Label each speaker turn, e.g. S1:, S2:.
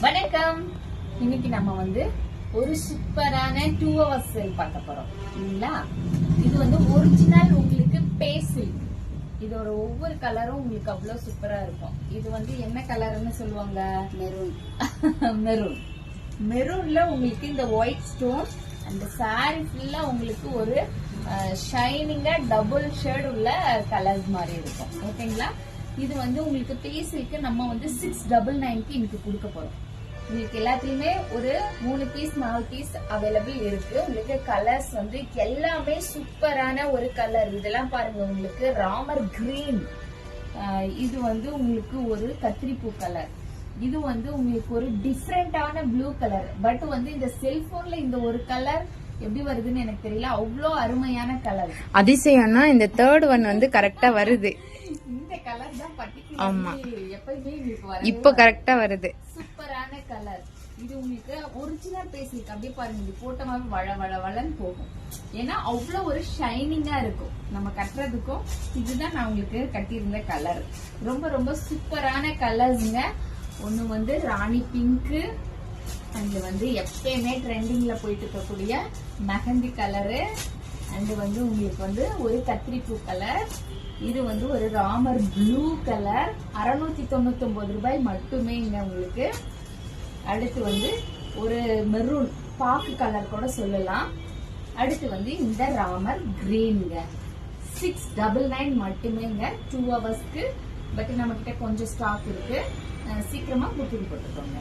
S1: வணக்கம். இன்னைக்கு நம்ம ஒரு சூப்பரான 2 hours சேல் பார்க்க போறோம் இல்லைங்களா? இது ஒரிஜினல் உங்களுக்கு பேசில். இதோட ஒவ்வொரு கலரும் உங்களுக்கு அவ்வளவு சூப்பரா இருக்கும். இது என்ன கலர்னு சொல்லுவாங்க? மெரூன். மெரூன். மெரூன்ல உங்களுக்கு இந்த ஒயிட் ஸ்டோன் அந்த சாரி ஃபுல்லா உங்களுக்கு ஒரு ஷைனிங்கா டபுள் ஷேட் உள்ள கலர்ஸ் மாதிரி இருக்கும். ஓகேங்களா? இது உங்களுக்கு பேசிலுக்கு நம்ம 699க்கு இன்னைக்கு கொடுக்க போறோம். உங்களுக்கு எல்லாத்துலயுமே ஒரு 3 பீஸ் 4 பீஸ் அவைலபிள் இருக்கு. உங்களுக்கு கலர்ஸ் எல்லாமே சூப்பரான ஒரு கலர். இதெல்லாம் பாருங்க, உங்களுக்கு ராமர் கிரீன், இது உங்களுக்கு ஒரு கத்திரிப்பூ கலர், இது உங்களுக்கு ஒரு டிஃப்ரெண்டான ப்ளூ கலர். பட் இந்த செல்போன்ல இந்த ஒரு கலர் எப்படி வருதுன்னு எனக்கு தெரியல. அவ்வளோ அருமையான கலர்.
S2: அதிசயம்னா இந்த தேர்ட் ஒன் கரெக்டா வருது.
S1: இந்த கலர் தான் பர்టిక్యులர்லி எப்பவுமே உங்களுக்கு வர
S2: இப்போ கரெக்டா வருது.
S1: சூப்பரான கலர். இது உங்களுக்கு ஒரிஜினல் பேசிக். அப்படியே பாருங்க, இது போட்டமாவே வள வள வளன்னு போகும். ஏன்னா அவ்வளவு ஒரு ஷைனிங்கா இருக்கும். நம்ம கட்டுறதுக்கும் இதுதான் நான் உங்களுக்கு கட்டியிருந்த கலர். ரொம்ப ரொம்ப சூப்பரான கலர்ஸ்ங்க. ஒண்ணு ராணி பிங்க், அண்ட் எப்பயுமே ட்ரெண்டிங்ல போயிட்டு இருக்கக்கூடிய மெஹந்தி கலரு, அண்ட் உங்களுக்கு ஒரு கத்திரிப்பூ கலர், இது ஒரு ராமர் ப்ளூ கலர். 699 ரூபாய் மட்டுமே உங்களுக்கு. அடுத்து ஒரு மெரூன் பாக்கு கலர் கூட சொல்லலாம். அடுத்து இந்த ராமர் கிரீன்ங்க. 699 மட்டுமேங்க 2 ஹவர்ஸ்க்கு. பட் நம்ம கிட்ட கொஞ்சம் ஸ்டாக் இருக்கு. சீக்கிரமா புக்கிங் போட்டுக்கோங்க.